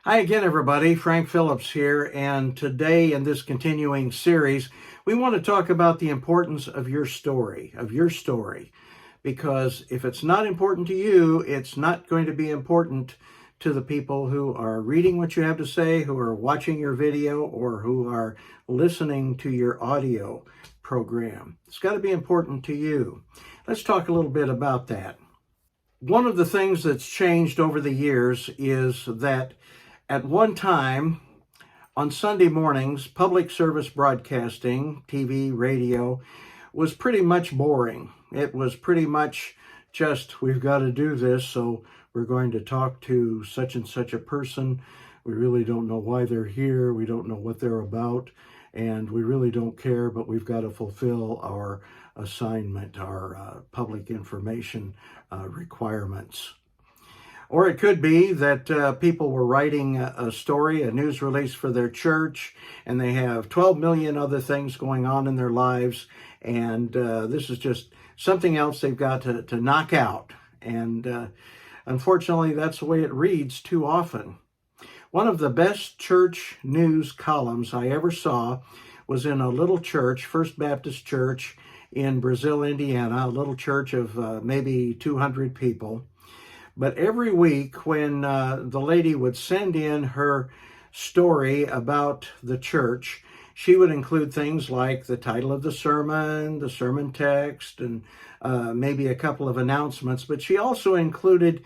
Hi again, everybody. Frank Phillips here, and today in this continuing series, we want to talk about the importance of your story, because if it's not important to you, it's not going to be important to the people who are reading what you have to say, who are watching your video, or who are listening to your audio program. It's got to be important to you. Let's talk a little bit about that. One of the things that's changed over the years is that at one time, on Sunday mornings, public service broadcasting, TV, radio, was pretty much boring. It was pretty much just, we've got to do this, so we're going to talk to such and such a person. We really don't know why they're here. We don't know what they're about, and we really don't care, but we've got to fulfill our assignment, our public information requirements. Or it could be that people were writing a story, a news release for their church, and they have 12 million other things going on in their lives, and this is just something else they've got to knock out. And unfortunately, that's the way it reads too often. One of the best church news columns I ever saw was in a little church, First Baptist Church in Brazil, Indiana, a little church of maybe 200 people. But every week when the lady would send in her story about the church, she would include things like the title of the sermon text, and maybe a couple of announcements. But she also included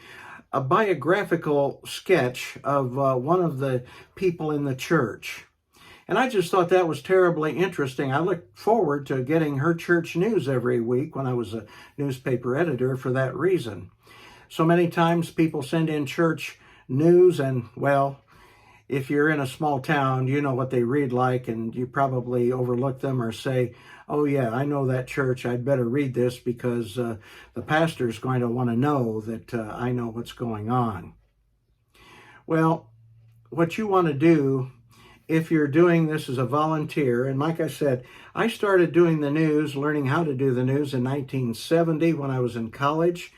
a biographical sketch of one of the people in the church. And I just thought that was terribly interesting. I looked forward to getting her church news every week when I was a newspaper editor for that reason. So many times people send in church news, and well, if you're in a small town, you know what they read like, and you probably overlook them or say, oh yeah, I know that church, I'd better read this because the pastor's going to want to know that I know what's going on. Well, what you want to do if you're doing this as a volunteer, and like I said, I started doing the news, learning how to do the news in 1970 when I was in college.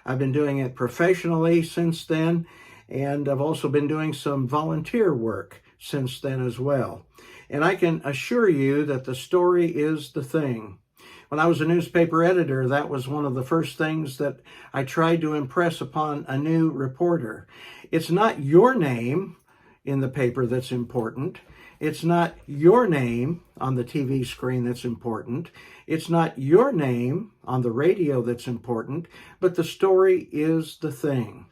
I've been doing it professionally since then, and I've also been doing some volunteer work since then as well. And I can assure you that the story is the thing. When I was a newspaper editor, that was one of the first things that I tried to impress upon a new reporter. It's not your name in the paper that's important. It's not your name on the TV screen that's important. It's not your name on the radio that's important, but the story is the thing.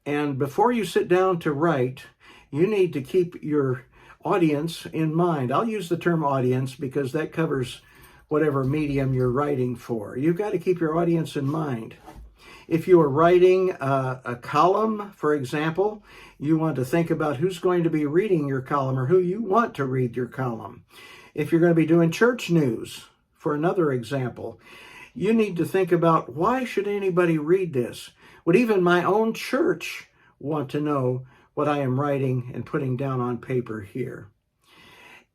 And before you sit down to write, you need to keep your audience in mind. I'll use the term audience because that covers whatever medium you're writing for. You've got to keep your audience in mind. If you are writing a column, for example, you want to think about who's going to be reading your column or who you want to read your column. If you're going to be doing church news, for another example, you need to think about, why should anybody read this? Would even my own church want to know what I am writing and putting down on paper here?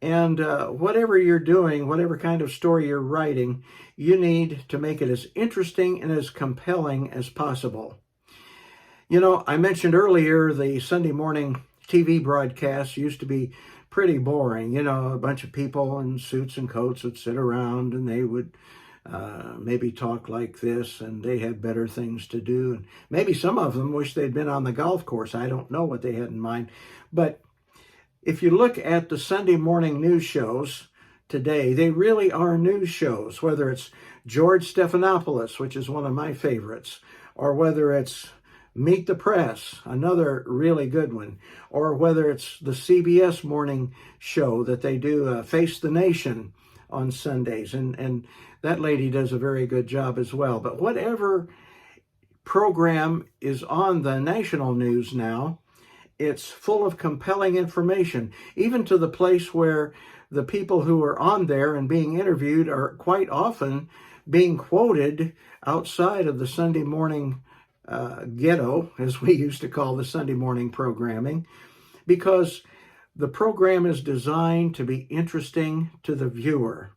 And whatever you're doing, whatever kind of story you're writing, you need to make it as interesting and as compelling as possible. You know, I mentioned earlier the Sunday morning TV broadcasts used to be pretty boring. You know, a bunch of people in suits and coats would sit around and they would maybe talk like this, and they had better things to do. And maybe some of them wish they'd been on the golf course. I don't know what they had in mind. But if you look at the Sunday morning news shows today, they really are news shows, whether it's George Stephanopoulos, which is one of my favorites, or whether it's Meet the Press, another really good one, or whether it's the CBS morning show that they do, Face the Nation, on Sundays, and that lady does a very good job as well. But whatever program is on the national news now, it's full of compelling information, even to the place where the people who are on there and being interviewed are quite often being quoted outside of the Sunday morning ghetto, as we used to call the Sunday morning programming, because the program is designed to be interesting to the viewer.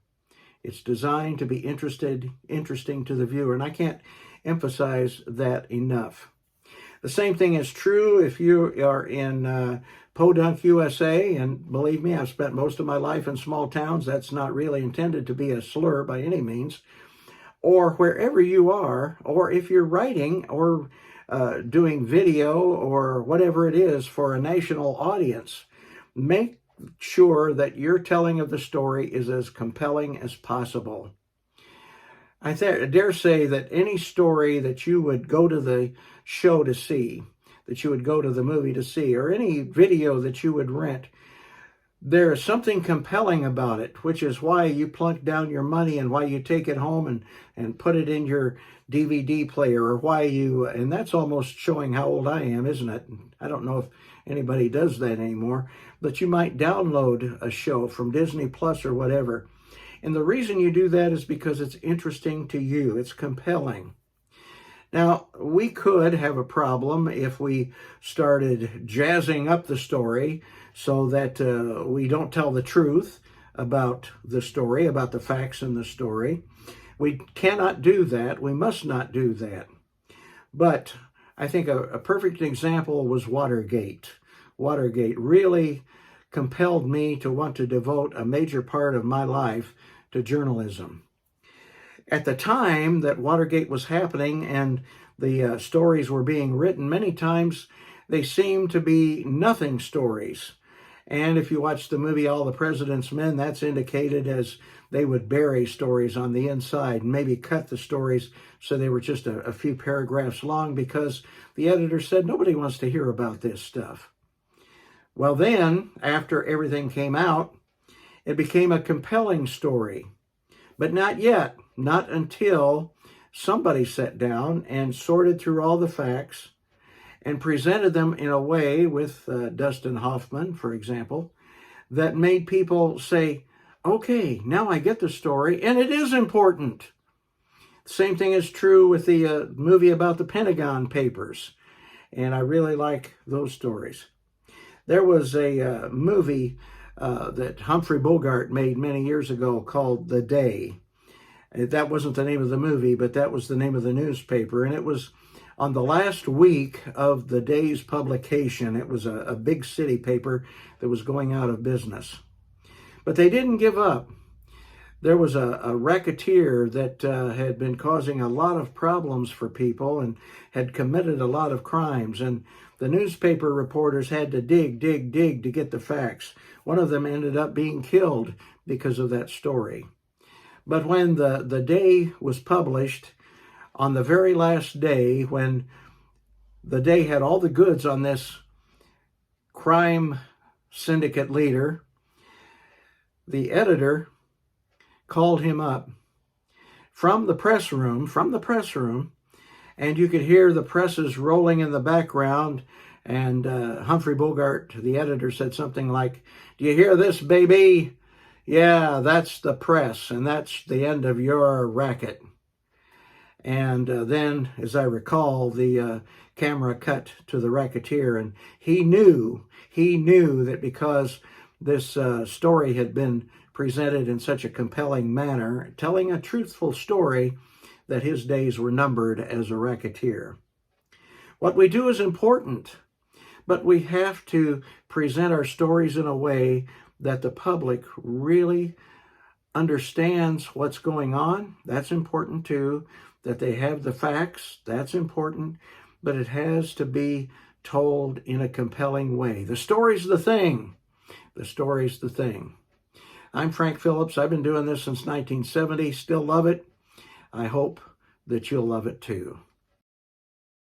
It's designed to be interesting to the viewer, and I can't emphasize that enough. The same thing is true if you are in Podunk, USA, and believe me, I've spent most of my life in small towns. That's not really intended to be a slur by any means. Or wherever you are, or if you're writing or doing video or whatever it is for a national audience, make sure that your telling of the story is as compelling as possible. I dare say that any story that you would go to the show to see, that you would go to the movie to see, or any video that you would rent, there's something compelling about it, which is why you plunk down your money and why you take it home and put it in your DVD player, or why you, and that's almost showing how old I am, isn't it? I don't know if anybody does that anymore, but you might download a show from Disney Plus or whatever. And the reason you do that is because it's interesting to you. It's compelling. Now, we could have a problem if we started jazzing up the story so that we don't tell the truth about the story, about the facts in the story. We cannot do that. We must not do that. But I think a perfect example was Watergate. Watergate really compelled me to want to devote a major part of my life to journalism. At the time that Watergate was happening and the stories were being written, many times they seemed to be nothing stories. And if you watch the movie All the President's Men, that's indicated as they would bury stories on the inside and maybe cut the stories so they were just a few paragraphs long because the editor said nobody wants to hear about this stuff. Well, then, after everything came out, it became a compelling story. But not yet, not until somebody sat down and sorted through all the facts and presented them in a way with Dustin Hoffman, for example, that made people say, okay, now I get the story, and it is important. The same thing is true with the movie about the Pentagon Papers, and I really like those stories. There was a movie that Humphrey Bogart made many years ago called The Day. That wasn't the name of the movie, but that was the name of the newspaper, and it was on the last week of the day's publication. It was a big city paper that was going out of business. But they didn't give up. There was a racketeer that had been causing a lot of problems for people and had committed a lot of crimes. And the newspaper reporters had to dig to get the facts. One of them ended up being killed because of that story. But when the day was published, on the very last day, when the day had all the goods on this crime syndicate leader, the editor called him up from the press room, and you could hear the presses rolling in the background, and Humphrey Bogart, the editor, said something like, "Do you hear this, baby? Yeah, that's the press, and that's the end of your racket." And then, as I recall, the camera cut to the racketeer, and he knew that because this story had been presented in such a compelling manner, telling a truthful story, that his days were numbered as a racketeer. What we do is important, but we have to present our stories in a way that the public really understands what's going on. That's important too. That they have the facts, that's important, but it has to be told in a compelling way. The story's the thing. The story's the thing. I'm Frank Phillips. I've been doing this since 1970. Still love it. I hope that you'll love it too.